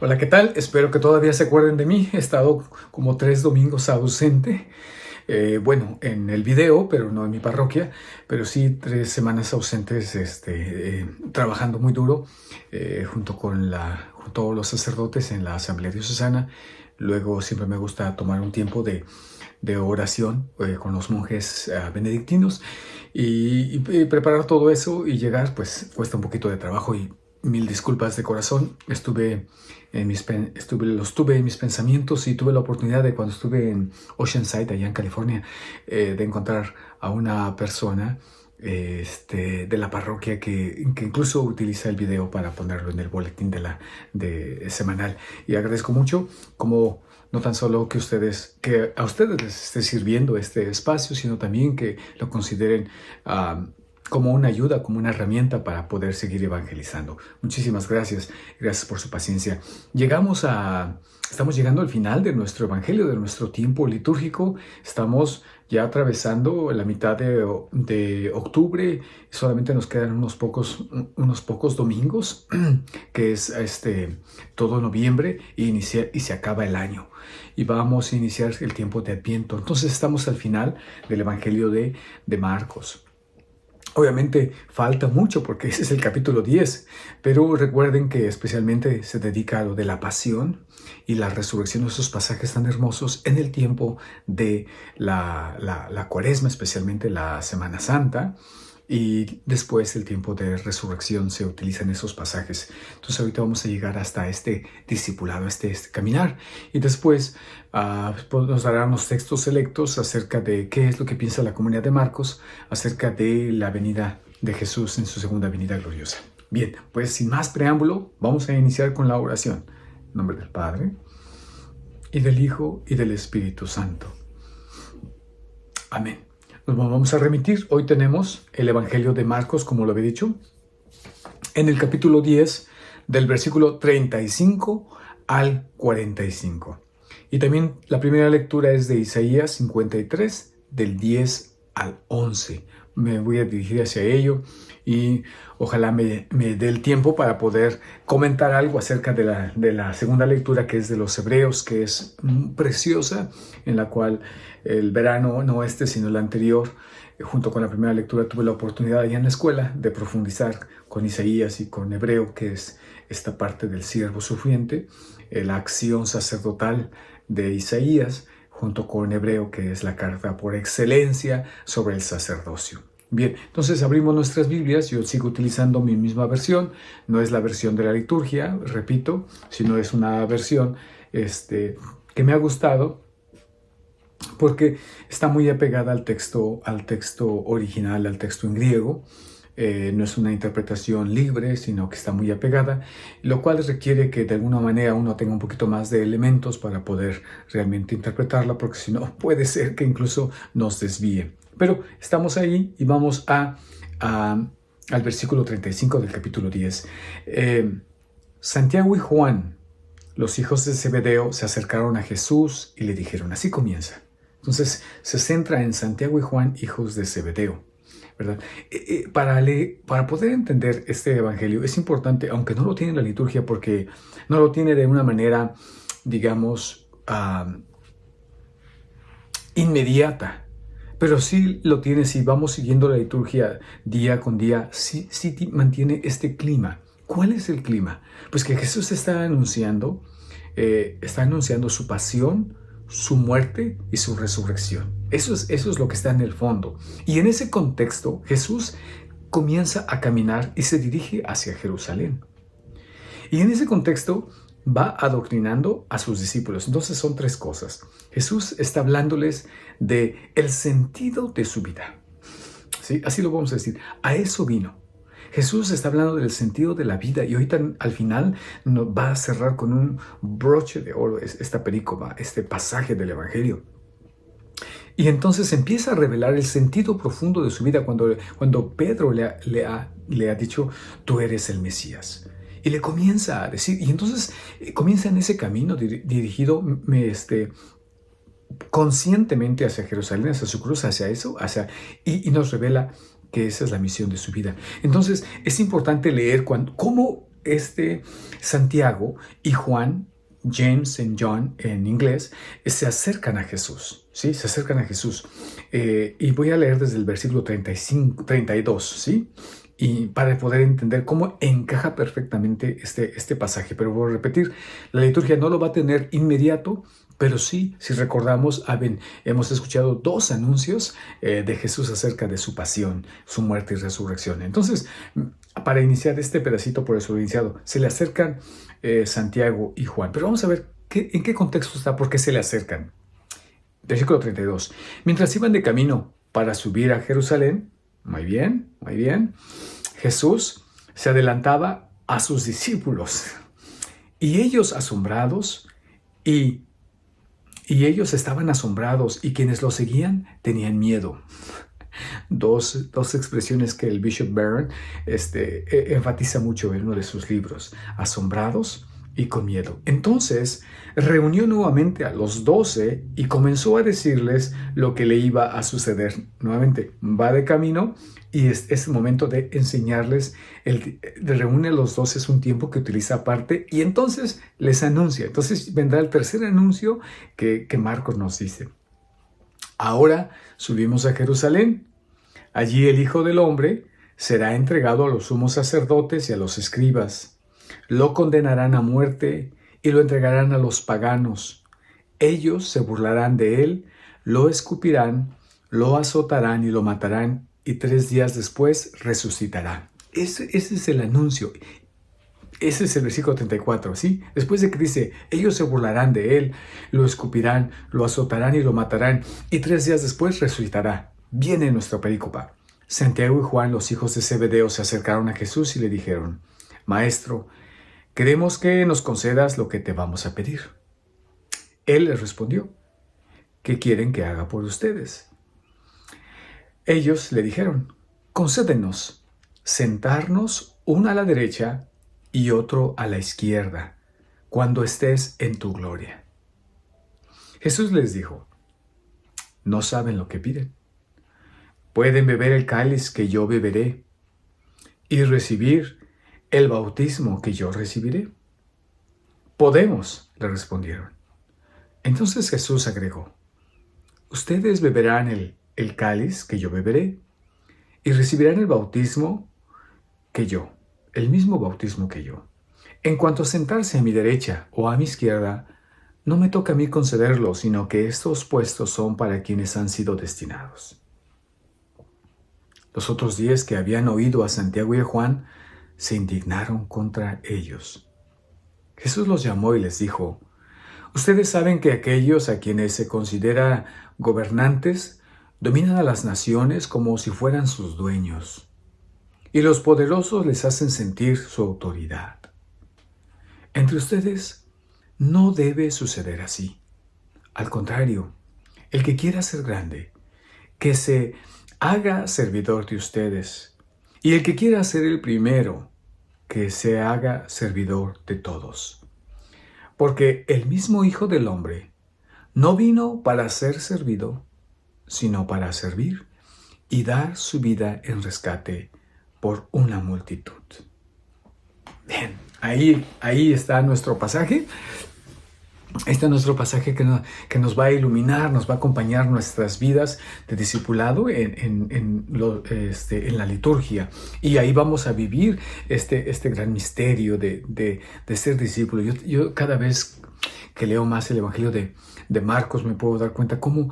Hola, ¿qué tal? Espero que todavía se acuerden de mí. He estado como 3 domingos ausente. Bueno, en el video, pero no en mi parroquia, pero sí 3 semanas ausentes, trabajando muy duro junto con todos los sacerdotes en la Asamblea Diocesana. Luego siempre me gusta tomar un tiempo de oración con los monjes benedictinos y preparar todo eso y llegar, pues cuesta un poquito de trabajo y mil disculpas de corazón. Los tuve en mis pensamientos y tuve la oportunidad de cuando estuve en Oceanside, allá en California, de encontrar a una persona de la parroquia que incluso utiliza el video para ponerlo en el boletín de semanal. Y agradezco mucho como no tan solo que a ustedes les esté sirviendo este espacio, sino también que lo consideren como una ayuda, como una herramienta para poder seguir evangelizando. Muchísimas gracias. Gracias por su paciencia. Estamos llegando al final de nuestro evangelio, de nuestro tiempo litúrgico. Estamos ya atravesando la mitad de octubre. Solamente nos quedan unos pocos domingos, que es todo noviembre, y se acaba el año. Y vamos a iniciar el tiempo de Adviento. Entonces estamos al final del evangelio de Marcos. Obviamente falta mucho porque ese es el capítulo 10, pero recuerden que especialmente se dedica a lo de la pasión y la resurrección, de esos pasajes tan hermosos en el tiempo de la Cuaresma, especialmente la Semana Santa, y después el tiempo de resurrección se utilizan esos pasajes. Entonces ahorita vamos a llegar hasta este discipulado, este caminar, y después pues nos dará unos textos selectos acerca de qué es lo que piensa la comunidad de Marcos acerca de la venida de Jesús en su segunda venida gloriosa. Bien, pues sin más preámbulo, vamos a iniciar con la oración. En nombre del Padre, y del Hijo, y del Espíritu Santo. Amén. Nos vamos a remitir. Hoy tenemos el Evangelio de Marcos, como lo había dicho, en el capítulo 10, del versículo 35 al 45. Y también la primera lectura es de Isaías 53, del 10 al 11. Me voy a dirigir hacia ello y ojalá me dé el tiempo para poder comentar algo acerca de la segunda lectura, que es de los Hebreos, que es preciosa, en la cual el verano, no sino el anterior, junto con la primera lectura, tuve la oportunidad allá en la escuela de profundizar con Isaías y con Hebreo, que es esta parte del siervo sufriente, la acción sacerdotal de Isaías, junto con Hebreo, que es la carta por excelencia sobre el sacerdocio. Bien, entonces abrimos nuestras Biblias. Yo sigo utilizando mi misma versión. No es la versión de la liturgia, repito, sino es una versión que me ha gustado porque está muy apegada al texto original, al texto en griego. No es una interpretación libre, sino que está muy apegada, lo cual requiere que de alguna manera uno tenga un poquito más de elementos para poder realmente interpretarla, porque si no puede ser que incluso nos desvíe. Pero estamos ahí y vamos al versículo 35 del capítulo 10. Santiago y Juan, los hijos de Zebedeo, se acercaron a Jesús y le dijeron, así comienza. Entonces se centra en Santiago y Juan, hijos de Zebedeo, ¿verdad? Para poder entender este evangelio es importante, aunque no lo tiene la liturgia, porque no lo tiene de una manera, digamos, inmediata, pero sí lo tiene si vamos siguiendo la liturgia día con día, sí mantiene este clima. ¿Cuál es el clima? Pues que Jesús está anunciando su pasión, su muerte y su resurrección. Eso es lo que está en el fondo. Y en ese contexto, Jesús comienza a caminar y se dirige hacia Jerusalén. Y en ese contexto va adoctrinando a sus discípulos. Entonces son 3 cosas. Jesús está hablándoles de el sentido de su vida. ¿Sí? Así lo vamos a decir. A eso vino. Jesús está hablando del sentido de la vida y ahorita al final nos va a cerrar con un broche de oro esta perícopa, este pasaje del Evangelio. Y entonces empieza a revelar el sentido profundo de su vida cuando Pedro le ha dicho, tú eres el Mesías. Y le comienza a decir, y entonces comienza en ese camino dirigido conscientemente hacia Jerusalén, hacia su cruz, hacia eso, y nos revela que esa es la misión de su vida. Entonces es importante leer cómo Santiago y Juan, James and John en inglés, se acercan a Jesús, ¿sí? Se acercan a Jesús. Y voy a leer desde el versículo 32, ¿sí? Y para poder entender cómo encaja perfectamente este pasaje. Pero voy a repetir, la liturgia no lo va a tener inmediato, pero sí, si recordamos, hemos escuchado 2 anuncios de Jesús acerca de su pasión, su muerte y resurrección. Entonces, para iniciar este pedacito, por eso he iniciado, se le acercan Santiago y Juan. Pero vamos a ver en qué contexto está, por qué se le acercan. Versículo 32. Mientras iban de camino para subir a Jerusalén, muy bien, Jesús se adelantaba a sus discípulos y ellos asombrados y ellos estaban asombrados y quienes lo seguían tenían miedo. Dos expresiones que el Bishop Barron enfatiza mucho en uno de sus libros: asombrados y con miedo. Entonces reunió nuevamente a los 12 y comenzó a decirles lo que le iba a suceder. Nuevamente va de camino y es el momento de enseñarles. Reúne a los 12, es un tiempo que utiliza aparte y entonces les anuncia. Entonces vendrá el tercer anuncio que Marcos nos dice. Ahora subimos a Jerusalén. Allí el Hijo del Hombre será entregado a los sumos sacerdotes y a los escribas. Lo condenarán a muerte y lo entregarán a los paganos. Ellos se burlarán de él, lo escupirán, lo azotarán y lo matarán, y 3 días después resucitará. Ese es el anuncio. Ese es el versículo 34, ¿sí? Después de que dice, ellos se burlarán de él, lo escupirán, lo azotarán y lo matarán, y 3 días después resucitará. Viene nuestra perícopa. Santiago y Juan, los hijos de Zebedeo, se acercaron a Jesús y le dijeron: Maestro, queremos que nos concedas lo que te vamos a pedir. Él les respondió: ¿qué quieren que haga por ustedes? Ellos le dijeron: concédenos sentarnos uno a la derecha y otro a la izquierda, cuando estés en tu gloria. Jesús les dijo: no saben lo que piden. Pueden beber el cáliz que yo beberé y recibir el bautismo que yo recibiré. Podemos, le respondieron. Entonces Jesús agregó: ustedes beberán el cáliz que yo beberé y recibirán el bautismo que yo, el mismo bautismo que yo. En cuanto a sentarse a mi derecha o a mi izquierda, no me toca a mí concederlo, sino que estos puestos son para quienes han sido destinados. Los otros 10 que habían oído a Santiago y a Juan se indignaron contra ellos. Jesús los llamó y les dijo: ustedes saben que aquellos a quienes se considera gobernantes dominan a las naciones como si fueran sus dueños, y los poderosos les hacen sentir su autoridad. Entre ustedes no debe suceder así. Al contrario, el que quiera ser grande, que se haga servidor de ustedes, y el que quiera ser el primero, que se haga servidor de todos. Porque el mismo Hijo del Hombre no vino para ser servido, sino para servir y dar su vida en rescate por una multitud. Bien, ahí está nuestro pasaje. Este es nuestro pasaje que nos va a iluminar, nos va a acompañar nuestras vidas de discipulado en la liturgia. Y ahí vamos a vivir este gran misterio de ser discípulo. Yo cada vez que leo más el Evangelio de Marcos me puedo dar cuenta cómo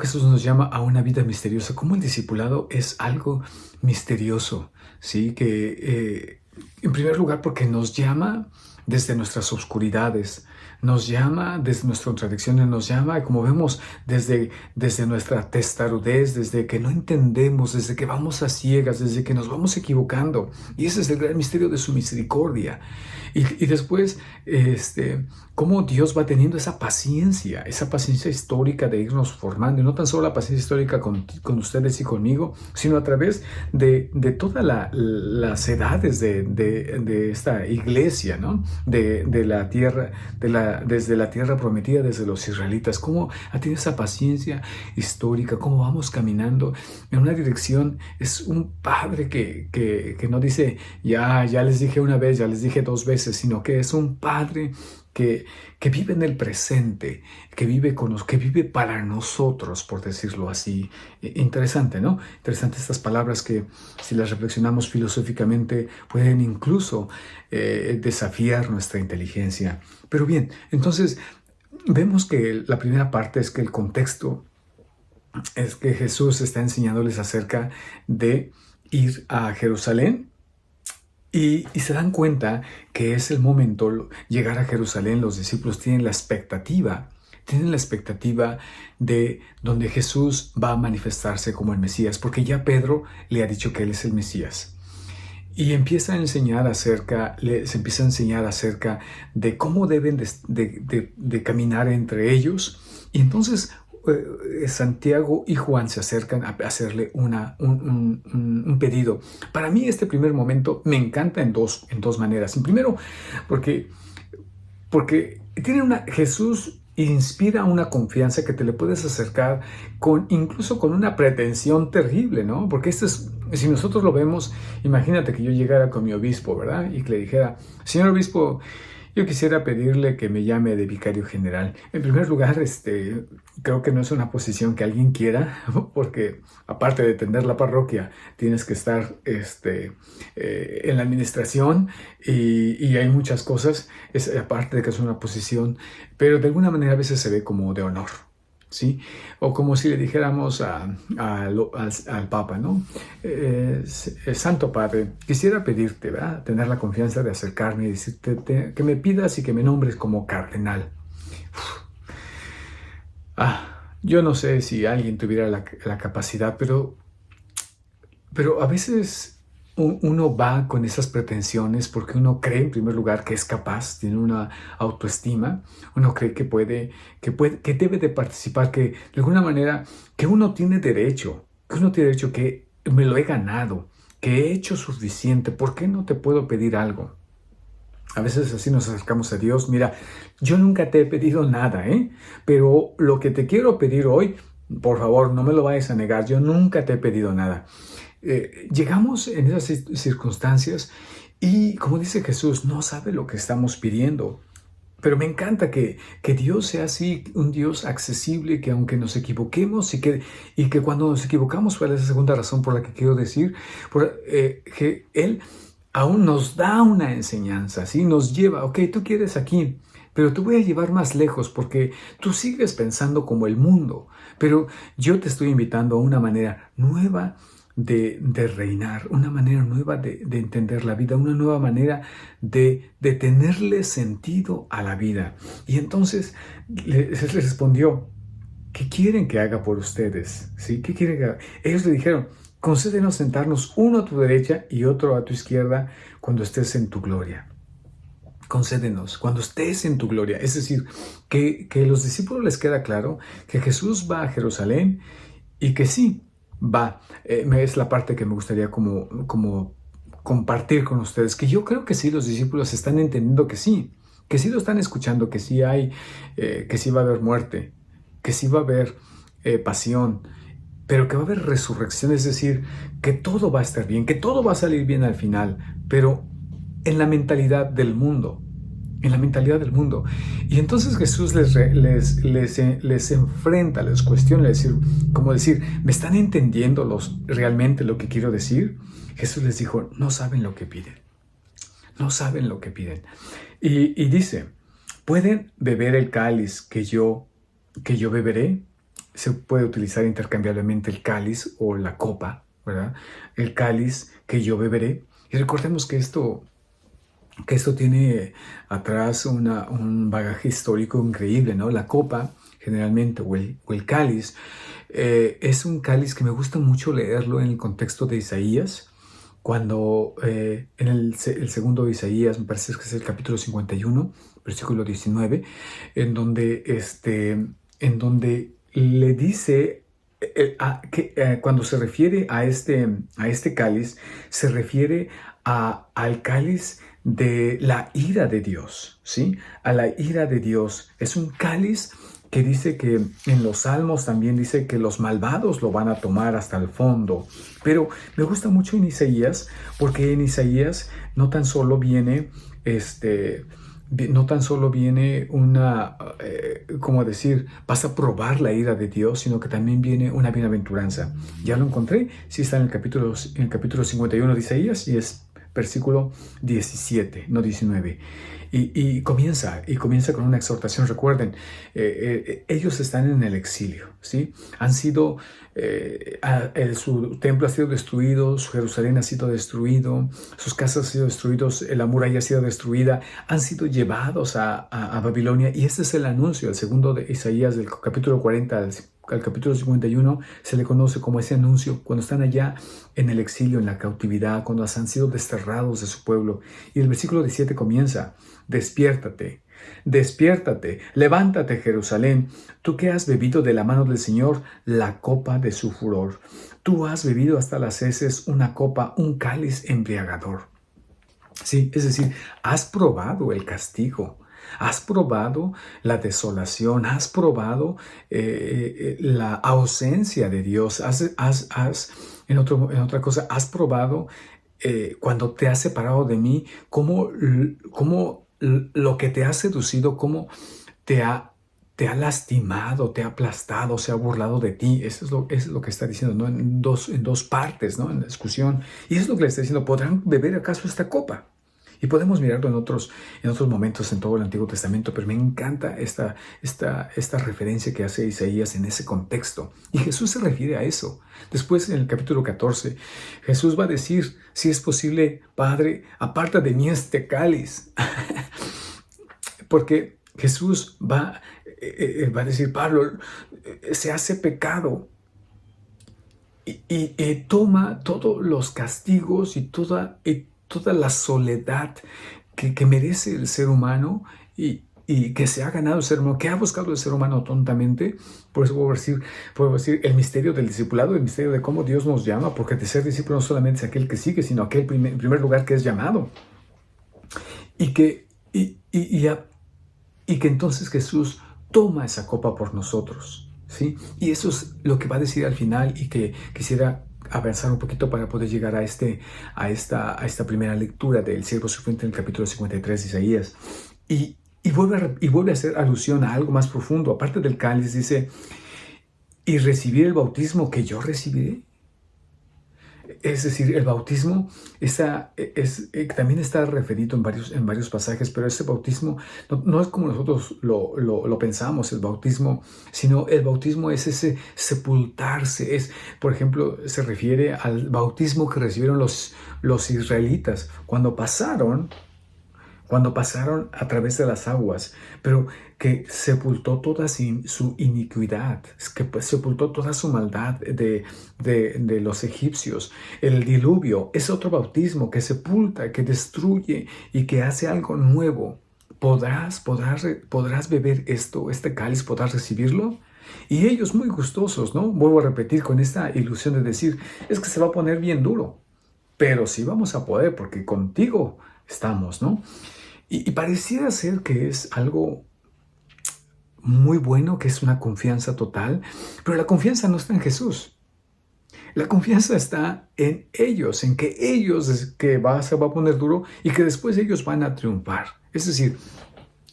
Jesús nos llama a una vida misteriosa, cómo el discipulado es algo misterioso, ¿sí? Que en primer lugar porque nos llama desde nuestras oscuridades, nos llama desde nuestras contradicciones, nos llama, como vemos, desde nuestra testarudez, desde que no entendemos, desde que vamos a ciegas, desde que nos vamos equivocando. Y ese es el gran misterio de su misericordia. Y después, cómo Dios va teniendo esa paciencia histórica de irnos formando, y no tan solo la paciencia histórica con ustedes y conmigo, sino a través de todas las edades de de esta iglesia, ¿no? De la tierra, desde la tierra prometida, desde los israelitas, cómo ha tenido esa paciencia histórica, cómo vamos caminando en una dirección. Es un padre que no dice, ya les dije una vez, ya les dije dos veces, sino que es un padre que vive en el presente, que vive que vive para nosotros, por decirlo así. Interesante, ¿no? Interesante estas palabras que, si las reflexionamos filosóficamente, pueden incluso desafiar nuestra inteligencia. Pero bien, entonces vemos que la primera parte es que el contexto es que Jesús está enseñándoles acerca de ir a Jerusalén. Y se dan cuenta que es el momento, llegar a Jerusalén. Los discípulos tienen la expectativa de donde Jesús va a manifestarse como el Mesías, porque ya Pedro le ha dicho que él es el Mesías. Y se empieza a enseñar acerca de cómo deben de caminar entre ellos. Y entonces Santiago y Juan se acercan a hacerle un pedido. Para mí este primer momento me encanta en dos maneras. En primero, porque Jesús inspira una confianza que te le puedes acercar incluso con una pretensión terrible, ¿no? Porque si nosotros lo vemos, imagínate que yo llegara con mi obispo, ¿verdad? Y que le dijera, señor obispo, yo quisiera pedirle que me llame de vicario general. En primer lugar, creo que no es una posición que alguien quiera, porque aparte de atender la parroquia, tienes que estar en la administración y hay muchas cosas, aparte de que es una posición, pero de alguna manera a veces se ve como de honor, ¿sí? O como si le dijéramos al Papa, ¿no? Santo Padre, quisiera pedirte, ¿verdad?, tener la confianza de acercarme y decirte que me pidas y que me nombres como cardenal. Yo no sé si alguien tuviera la capacidad, pero a veces uno va con esas pretensiones porque uno cree, en primer lugar, que es capaz, tiene una autoestima, uno cree que debe de participar, que de alguna manera, que uno tiene derecho, que me lo he ganado, que he hecho suficiente. ¿Por qué no te puedo pedir algo? A veces así nos acercamos a Dios. Mira, yo nunca te he pedido nada, pero lo que te quiero pedir hoy, por favor, no me lo vayas a negar, yo nunca te he pedido nada. Llegamos en esas circunstancias y, como dice Jesús, no sabe lo que estamos pidiendo. Pero me encanta que Dios sea así, un Dios accesible, que aunque nos equivoquemos y que cuando nos equivocamos, ¿cuál es la segunda razón por la que quiero decir? Que Él aún nos da una enseñanza, ¿sí? Nos lleva, ok, tú quieres aquí, pero te voy a llevar más lejos porque tú sigues pensando como el mundo, pero yo te estoy invitando a una manera nueva de reinar, una manera nueva de entender la vida, una nueva manera de tenerle sentido a la vida. Y entonces les respondió, ¿qué quieren que haga por ustedes? ¿Sí? ¿Qué quieren que haga? Ellos le dijeron, concédenos sentarnos uno a tu derecha y otro a tu izquierda cuando estés en tu gloria. Concédenos cuando estés en tu gloria. Es decir, que a los discípulos les queda claro que Jesús va a Jerusalén y que sí, va. Es la parte que me gustaría como compartir con ustedes, que yo creo que sí, los discípulos están entendiendo que sí lo están escuchando, que sí que sí va a haber muerte, que sí va a haber pasión, pero que va a haber resurrección, es decir, que todo va a estar bien, que todo va a salir bien al final, pero en la mentalidad del mundo. Y entonces Jesús les enfrenta, les cuestiona, como decir, ¿me están entendiendo realmente lo que quiero decir? Jesús les dijo, no saben lo que piden. No saben lo que piden. Y dice, ¿pueden beber el cáliz que yo beberé? Se puede utilizar intercambiablemente el cáliz o la copa, ¿verdad? El cáliz que yo beberé. Y recordemos que esto tiene atrás un bagaje histórico increíble, ¿no? La copa, generalmente, o el cáliz, es un cáliz que me gusta mucho leerlo en el contexto de Isaías, cuando en el segundo de Isaías, me parece que es el capítulo 51, versículo 19, en donde le dice que cuando se refiere a este cáliz, se refiere al cáliz de la ira de Dios, ¿sí? A la ira de Dios. Es un cáliz que dice que en los Salmos también dice que los malvados lo van a tomar hasta el fondo. Pero me gusta mucho en Isaías, porque en Isaías no tan solo viene una, como decir, vas a probar la ira de Dios, sino que también viene una bienaventuranza. Ya lo encontré, sí está en el capítulo 51 de Isaías y es versículo 17, no 19. Y comienza con una exhortación. Recuerden, ellos están en el exilio, ¿sí? Han sido, su templo ha sido destruido, su Jerusalén ha sido destruido, sus casas han sido destruidas, la muralla ha sido destruida, han sido llevados a Babilonia. Y este es el anuncio, el segundo de Isaías, del capítulo 40 al capítulo 51, se le conoce como ese anuncio, cuando están allá en el exilio, en la cautividad, cuando han sido desterrados de su pueblo. Y el versículo 17 comienza: despiértate, despiértate, levántate, Jerusalén, tú que has bebido de la mano del Señor la copa de su furor. Tú has bebido hasta las heces una copa, un cáliz embriagador. Sí, es decir, has probado el castigo. Has probado la desolación, has probado la ausencia de Dios, en otra cosa, has probado cuando te has separado de mí, cómo lo que te ha seducido, cómo te ha lastimado, te ha aplastado, se ha burlado de ti. Eso es lo que está diciendo, ¿no? En dos partes, ¿no? En la discusión. Y eso es lo que le está diciendo: ¿podrán beber acaso esta copa? Y podemos mirarlo en otros momentos en todo el Antiguo Testamento, pero me encanta esta referencia que hace Isaías en ese contexto. Y Jesús se refiere a eso. Después, en el capítulo 14, Jesús va a decir: si es posible, Padre, aparta de mí este cáliz. Porque Jesús va a decir: Pablo, se hace pecado. Y toma todos los castigos y toda la soledad que merece el ser humano y que se ha ganado el ser humano, que ha buscado el ser humano tontamente. Por eso puedo decir el misterio del discipulado, el misterio de cómo Dios nos llama, porque de ser discípulo no solamente es aquel que sigue, sino aquel en primer lugar que es llamado. Y que entonces Jesús toma esa copa por nosotros, ¿sí? Y eso es lo que va a decir al final, y que quisiera avanzar un poquito para poder llegar a esta primera lectura del siervo sufriente en el capítulo 53 de Isaías. Y vuelve a hacer alusión a algo más profundo. Aparte del cáliz, dice: y recibir el bautismo que yo recibiré. Es decir, el bautismo también está referido en varios pasajes, pero ese bautismo no es como nosotros lo pensamos, el bautismo, sino el bautismo es ese sepultarse. Por ejemplo, se refiere al bautismo que recibieron los israelitas cuando pasaron a través de las aguas, pero que sepultó toda su iniquidad, que sepultó toda su maldad de los egipcios. El diluvio es otro bautismo que sepulta, que destruye y que hace algo nuevo. ¿Podrás beber este cáliz? ¿Podrás recibirlo? Y ellos muy gustosos, ¿no? Vuelvo a repetir con esta ilusión de decir: es que se va a poner bien duro, pero sí vamos a poder, porque contigo estamos, ¿no? Y pareciera ser que es algo muy bueno, que es una confianza total, pero la confianza no está en Jesús. La confianza está en ellos, en que ellos se va a poner duro y que después ellos van a triunfar. Es decir,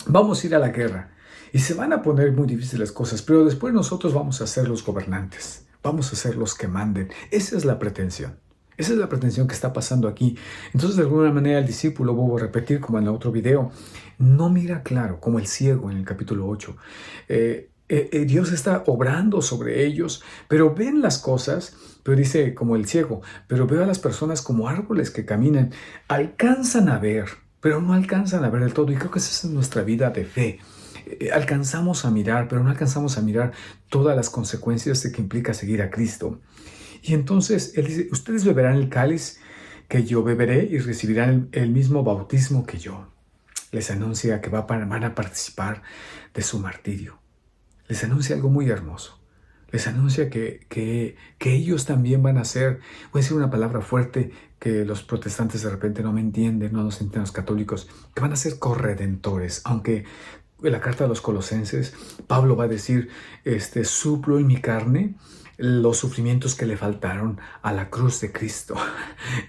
vamos a ir a la guerra y se van a poner muy difíciles las cosas, pero después nosotros vamos a ser los gobernantes, vamos a ser los que manden. Esa es la pretensión. Esa es la pretensión que está pasando aquí. Entonces, de alguna manera, el discípulo, vuelvo a repetir como en el otro video, no mira claro, como el ciego en el capítulo 8. Dios está obrando sobre ellos, pero ven las cosas, pero dice como el ciego: pero veo a las personas como árboles que caminan. Alcanzan a ver, pero no alcanzan a ver del todo. Y creo que esa es nuestra vida de fe. Alcanzamos a mirar, pero no alcanzamos a mirar todas las consecuencias de que implica seguir a Cristo. Y entonces Él dice: ustedes beberán el cáliz que yo beberé y recibirán el mismo bautismo que yo. Les anuncia que van a participar de su martirio. Les anuncia algo muy hermoso. Les anuncia que ellos también van a ser, voy a decir una palabra fuerte que los protestantes de repente no me entienden, no nos entienden los católicos, que van a ser corredentores, aunque en la carta de los Colosenses, Pablo va a decir, suplo en mi carne los sufrimientos que le faltaron a la cruz de Cristo.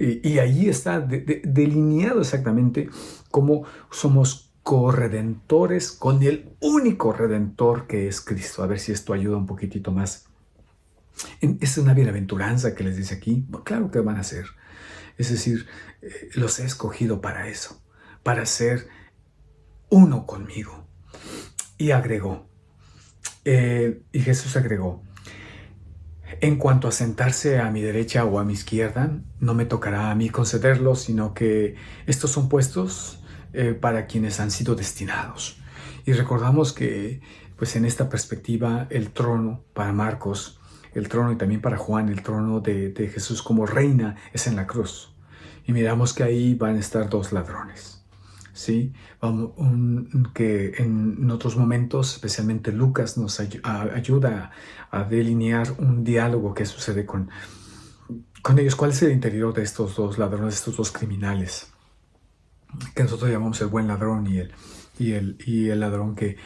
Y ahí está delineado exactamente cómo somos corredentores con el único redentor que es Cristo. A ver si esto ayuda un poquitito más. Es una bienaventuranza que les dice aquí. Bueno, claro que van a ser. Es decir, los he escogido para eso, para ser uno conmigo. Y agregó, y Jesús agregó, en cuanto a sentarse a mi derecha o a mi izquierda, no me tocará a mí concederlo, sino que estos son puestos para quienes han sido destinados. Y recordamos que, pues en esta perspectiva, el trono para Marcos, el trono y también para Juan, el trono de Jesús como reina es en la cruz. Y miramos que ahí van a estar dos ladrones. ¿Sí? Que en otros momentos, especialmente Lucas, nos ayuda a delinear un diálogo que sucede con ellos. ¿Cuál es el interior de estos dos ladrones, de estos dos criminales? Que nosotros llamamos el buen ladrón y el ladrón que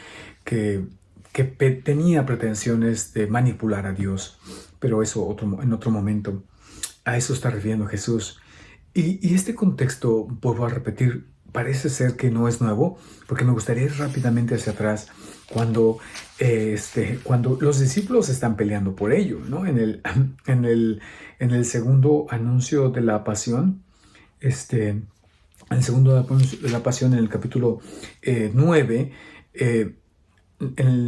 tenía pretensiones de manipular a Dios. Pero eso en otro momento. A eso está refiriendo Jesús. Y este contexto, vuelvo a repetir, parece ser que no es nuevo, porque me gustaría ir rápidamente hacia atrás cuando los discípulos están peleando por ello, ¿no? En el segundo anuncio de la pasión, en el capítulo 9, en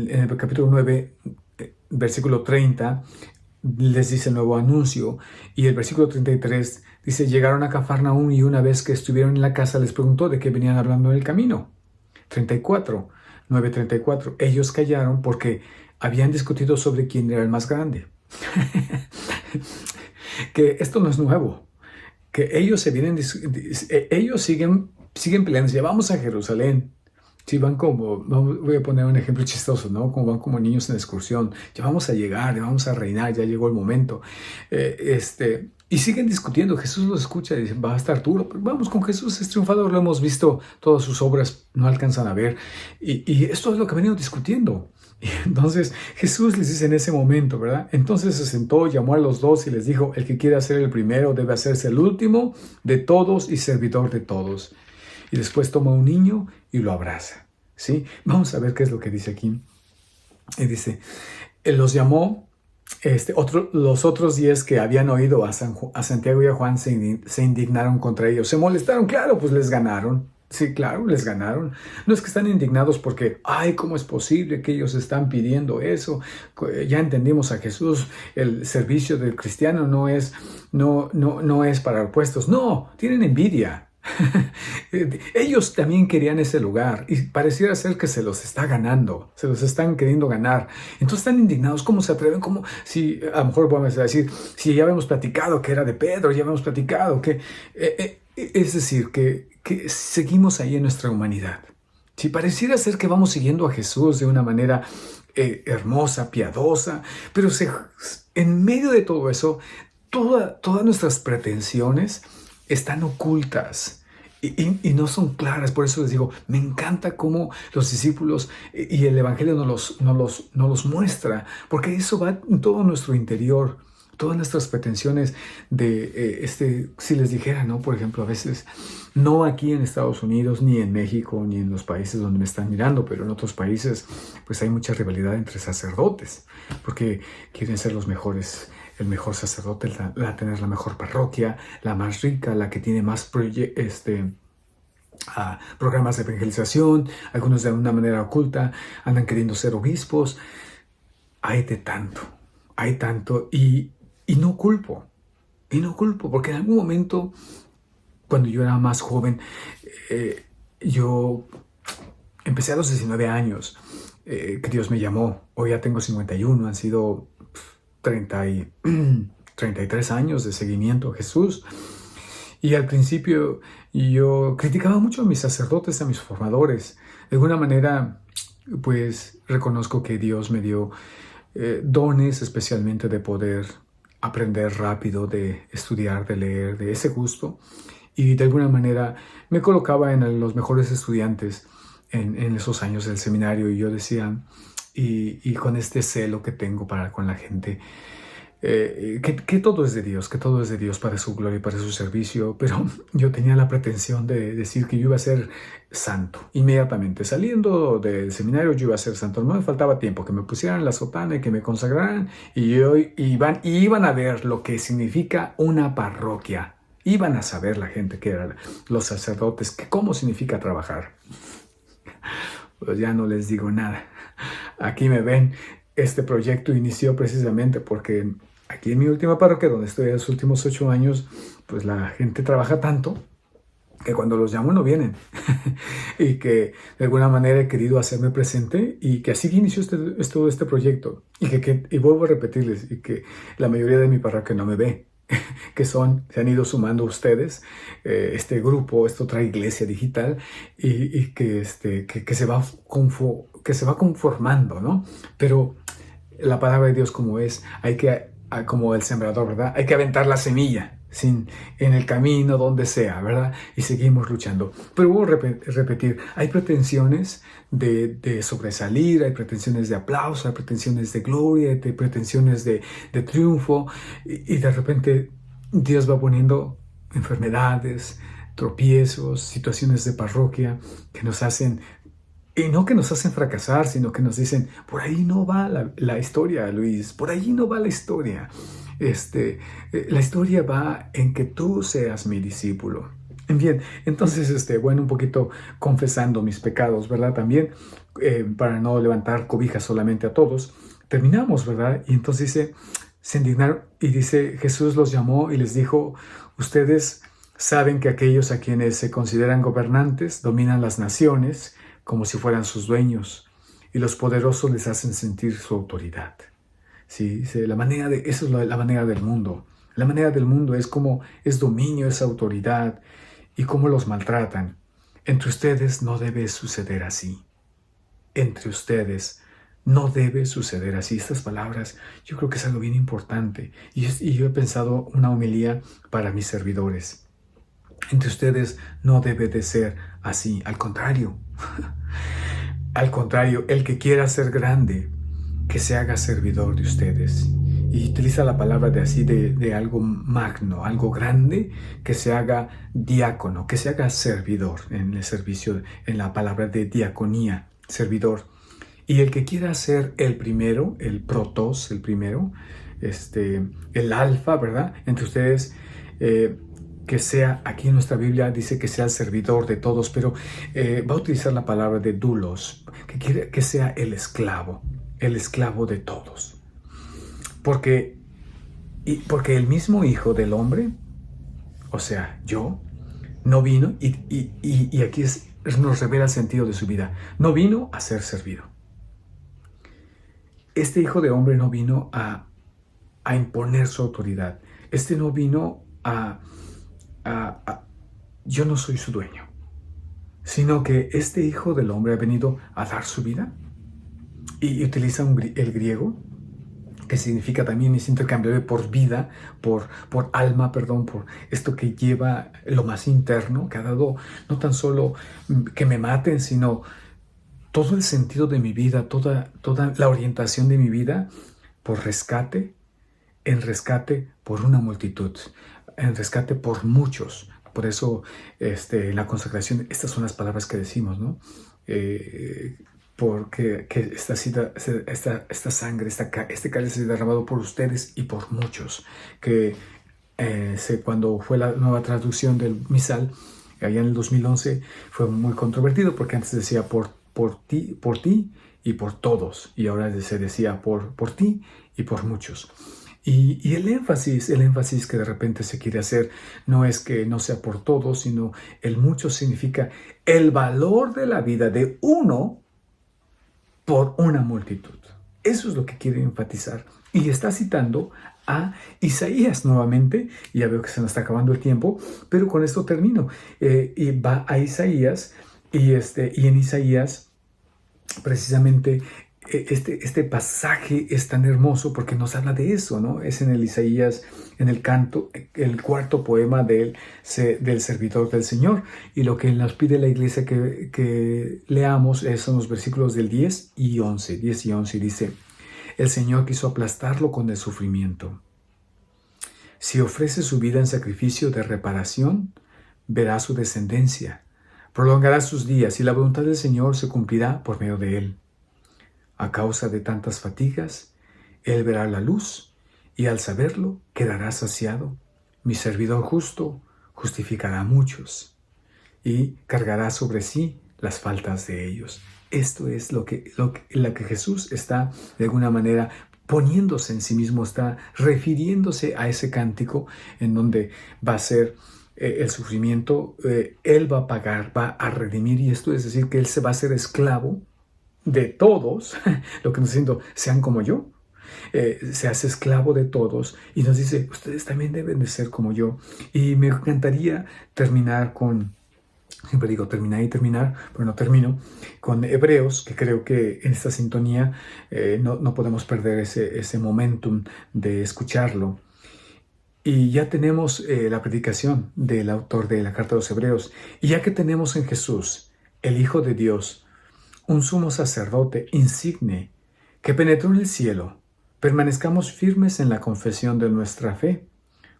el capítulo 9, versículo 30, les dice el nuevo anuncio, y el versículo 33 dice, llegaron a Cafarnaúm y una vez que estuvieron en la casa les preguntó de qué venían hablando en el camino. 9:34, ellos callaron porque habían discutido sobre quién era el más grande. Que esto no es nuevo, que ellos ellos siguen peleando, ya vamos a Jerusalén. Sí, van voy a poner un ejemplo chistoso, ¿no? Como van como niños en excursión. Ya vamos a llegar, ya vamos a reinar, ya llegó el momento. Y siguen discutiendo. Jesús los escucha y dice, va a estar duro. Pero vamos con Jesús, es triunfador. Lo hemos visto, todas sus obras no alcanzan a ver. Y esto es lo que venimos discutiendo. Y entonces Jesús les dice en ese momento, ¿verdad? Entonces se sentó, llamó a los dos y les dijo, el que quiera ser el primero debe hacerse el último de todos y servidor de todos. Y después toma un niño y lo abraza, ¿sí? Vamos a ver qué es lo que dice aquí. Y dice, él los llamó, los otros 10 que habían oído a Santiago y a Juan se indignaron contra ellos. Se molestaron, claro, pues les ganaron. Sí, claro, les ganaron. No es que están indignados porque, ay, ¿cómo es posible que ellos están pidiendo eso? Ya entendimos a Jesús, el servicio del cristiano no es para opuestos. No, tienen envidia. Ellos también querían ese lugar y pareciera ser que se los está ganando, se los están queriendo ganar. Entonces están indignados. ¿Cómo se atreven? ¿Cómo? Si a lo mejor vamos a decir, si ya habíamos platicado que era de Pedro, ya habíamos platicado que es decir, que seguimos ahí en nuestra humanidad. Si pareciera ser que vamos siguiendo a Jesús de una manera hermosa, piadosa, pero en medio de todo eso, todas nuestras pretensiones están ocultas y no son claras. Por eso les digo, me encanta cómo los discípulos y el Evangelio nos los muestra, porque eso va en todo nuestro interior, todas nuestras pretensiones si les dijera, ¿no? Por ejemplo, a veces, no aquí en Estados Unidos, ni en México, ni en los países donde me están mirando, pero en otros países, pues hay mucha rivalidad entre sacerdotes, porque quieren ser los mejores, el mejor sacerdote, tener la mejor parroquia, la más rica, la que tiene más programas de evangelización, algunos de una manera oculta, andan queriendo ser obispos. Hay tanto, y no culpo, porque en algún momento, cuando yo era más joven, yo empecé a los 19 años, que Dios me llamó. Hoy ya tengo 51, han sido 33 años de seguimiento a Jesús. Y al principio yo criticaba mucho a mis sacerdotes, a mis formadores. De alguna manera, pues reconozco que Dios me dio dones especialmente de poder aprender rápido, de estudiar, de leer, de ese gusto. Y de alguna manera me colocaba en los mejores estudiantes en esos años del seminario y yo decía, y con este celo que tengo para con la gente, que todo es de Dios, que todo es de Dios para su gloria y para su servicio, pero yo tenía la pretensión de decir que yo iba a ser santo. Inmediatamente saliendo del seminario yo iba a ser santo, no me faltaba tiempo, que me pusieran la sotana y que me consagraran y iban a ver lo que significa una parroquia. Iban a saber la gente que eran los sacerdotes, que cómo significa trabajar. Pues ya no les digo nada. Aquí me ven. Este proyecto inició precisamente porque aquí en mi última parroquia, donde estoy en los últimos 8 años, pues la gente trabaja tanto que cuando los llamo no vienen. Y que de alguna manera he querido hacerme presente y que así inició todo este proyecto. Y vuelvo a repetirles, y que la mayoría de mi parroquia no me ve. Que se han ido sumando ustedes, este grupo, esta otra iglesia digital, y que se va conformando, ¿no? Pero la palabra de Dios como es, como el sembrador, ¿verdad? Hay que aventar la semilla en el camino, donde sea, ¿verdad? Y seguimos luchando. Pero vuelvo a repetir, hay pretensiones de sobresalir, hay pretensiones de aplauso, hay pretensiones de gloria, hay pretensiones de triunfo, y de repente Dios va poniendo enfermedades, tropiezos, situaciones de parroquia que nos hacen, y no que nos hacen fracasar, sino que nos dicen, por ahí no va la historia, Luis, por ahí no va la historia. La historia va en que tú seas mi discípulo. Bien, entonces, bueno, un poquito confesando mis pecados, ¿verdad? También, para no levantar cobijas solamente a todos, terminamos, ¿verdad? Y entonces se indignaron y dice, Jesús los llamó y les dijo, ustedes saben que aquellos a quienes se consideran gobernantes dominan las naciones como si fueran sus dueños, y los poderosos les hacen sentir su autoridad. Sí, eso es la manera del mundo. La manera del mundo es dominio, es autoridad, y cómo los maltratan. Entre ustedes no debe suceder así. Entre ustedes no debe suceder así. Estas palabras yo creo que es algo bien importante, y yo he pensado una homilía para mis servidores. Entre ustedes no debe de ser así, al contrario. Al contrario, el que quiera ser grande, que se haga servidor de ustedes. Y utiliza la palabra de algo magno, algo grande, que se haga diácono, que se haga servidor en el servicio, en la palabra de diaconía, servidor. Y el que quiera ser el primero, el protos, el primero, el alfa, ¿verdad? Entre ustedes, que sea, aquí en nuestra Biblia dice que sea el servidor de todos, pero va a utilizar la palabra de doulos, que quiere que sea el esclavo de todos. Porque el mismo Hijo del Hombre, o sea, yo, no vino, y aquí nos revela el sentido de su vida, no vino a ser servido. Este Hijo de Hombre no vino a imponer su autoridad. No vino yo no soy su dueño, sino que este Hijo del Hombre ha venido a dar su vida, y utiliza el griego, que significa también, es intercambiable por vida, por alma, perdón, por esto que lleva lo más interno, que ha dado no tan solo que me maten, sino todo el sentido de mi vida, toda la orientación de mi vida, por rescate, en rescate por una multitud, en rescate por muchos. Por eso, en la consagración, estas son las palabras que decimos, ¿no? Porque esta sangre, este cáliz es derramado por ustedes y por muchos. Que cuando fue la nueva traducción del misal, allá en el 2011, fue muy controvertido, porque antes decía por ti y por todos, y ahora se decía por ti y por muchos. Y el énfasis que de repente se quiere hacer no es que no sea por todos, sino el mucho significa el valor de la vida de uno por una multitud. Eso es lo que quiere enfatizar. Y está citando a Isaías nuevamente. Ya veo que se nos está acabando el tiempo, pero con esto termino. Y va a Isaías, y en Isaías precisamente este pasaje es tan hermoso porque nos habla de eso, ¿no? Es en el Isaías, en el canto, el cuarto poema del servidor del Señor. Y lo que nos pide la iglesia que leamos son los versículos del 10 y 11. 10 y 11 y dice: el Señor quiso aplastarlo con el sufrimiento. Si ofrece su vida en sacrificio de reparación, verá su descendencia, prolongará sus días y la voluntad del Señor se cumplirá por medio de él. A causa de tantas fatigas, él verá la luz y al saberlo quedará saciado. Mi servidor justo justificará a muchos y cargará sobre sí las faltas de ellos. Esto es lo que Jesús está de alguna manera poniéndose en sí mismo, está refiriéndose a ese cántico en donde va a ser el sufrimiento, Él va a pagar, va a redimir, y esto es decir que Él se va a hacer esclavo de todos, lo que nos está diciendo, sean como yo. Se hace esclavo de todos y nos dice, ustedes también deben de ser como yo. Y me encantaría terminar con, siempre digo terminar y terminar, pero no termino, con Hebreos, que creo que en esta sintonía no podemos perder ese momentum de escucharlo. Y ya tenemos la predicación del autor de la carta de los Hebreos. Y ya que tenemos en Jesús, el Hijo de Dios, un sumo sacerdote insigne que penetró en el cielo, permanezcamos firmes en la confesión de nuestra fe,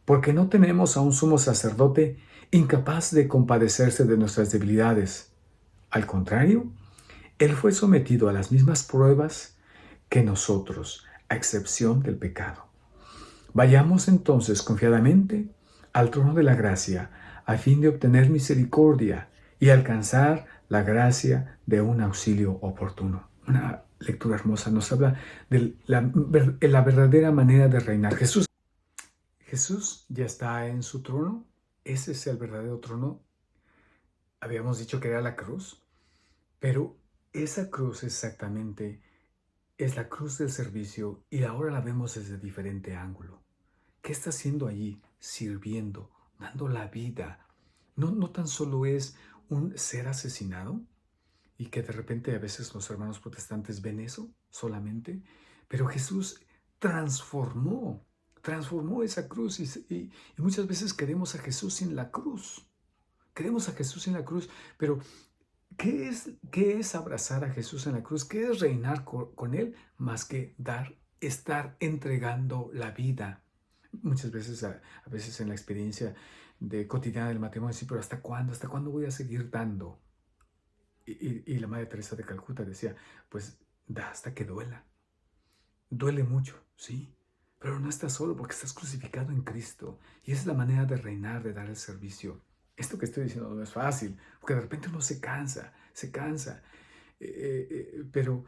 porque no tenemos a un sumo sacerdote incapaz de compadecerse de nuestras debilidades. Al contrario, Él fue sometido a las mismas pruebas que nosotros, a excepción del pecado. Vayamos entonces confiadamente al trono de la gracia, a fin de obtener misericordia y alcanzar la gracia de un auxilio oportuno. Una lectura hermosa nos habla de la verdadera manera de reinar. Jesús ya está en su trono. Ese es el verdadero trono. Habíamos dicho que era la cruz, pero esa cruz exactamente es la cruz del servicio y ahora la vemos desde diferente ángulo. ¿Qué está haciendo allí? Sirviendo, dando la vida. No tan solo es un ser asesinado, y que de repente a veces los hermanos protestantes ven eso solamente, pero Jesús transformó esa cruz y muchas veces queremos a Jesús sin la cruz. Queremos a Jesús en la cruz, pero ¿qué es abrazar a Jesús en la cruz? ¿Qué es reinar con Él? Más que estar entregando la vida. Muchas veces, a veces en la experiencia cotidiana del matrimonio, sí, pero ¿hasta cuándo? ¿Hasta cuándo voy a seguir dando? Y la Madre Teresa de Calcuta decía, pues da hasta que duela. Duele mucho, sí, pero no estás solo porque estás crucificado en Cristo. Y esa es la manera de reinar, de dar el servicio. Esto que estoy diciendo no es fácil, porque de repente uno se cansa. Pero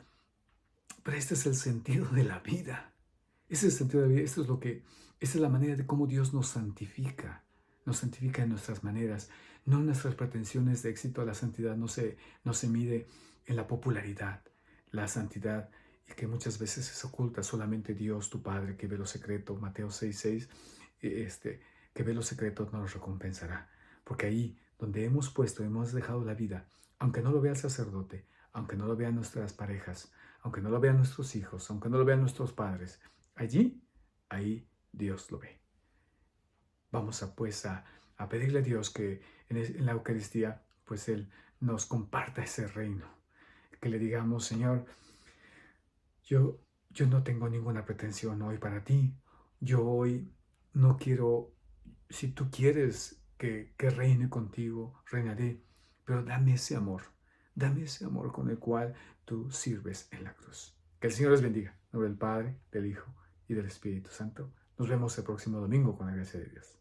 este es el sentido de la vida. Ese es el sentido de la vida. Esta es la manera de cómo Dios nos santifica. Nos santifica en nuestras maneras, no en nuestras pretensiones de éxito. La santidad no se mide en la popularidad. La santidad, y que muchas veces es oculta, solamente Dios, tu Padre, que ve lo secreto, Mateo 6:6, que ve lo secreto nos recompensará. Porque ahí donde hemos dejado la vida, aunque no lo vea el sacerdote, aunque no lo vean nuestras parejas, aunque no lo vean nuestros hijos, aunque no lo vean nuestros padres, ahí Dios lo ve. Vamos a pedirle a Dios que en la Eucaristía, pues Él nos comparta ese reino. Que le digamos, Señor, yo no tengo ninguna pretensión hoy para ti. Yo hoy no quiero, si tú quieres que reine contigo, reinaré, pero dame ese amor con el cual tú sirves en la cruz. Que el Señor les bendiga. En nombre del Padre, del Hijo y del Espíritu Santo. Nos vemos el próximo domingo con la gracia de Dios.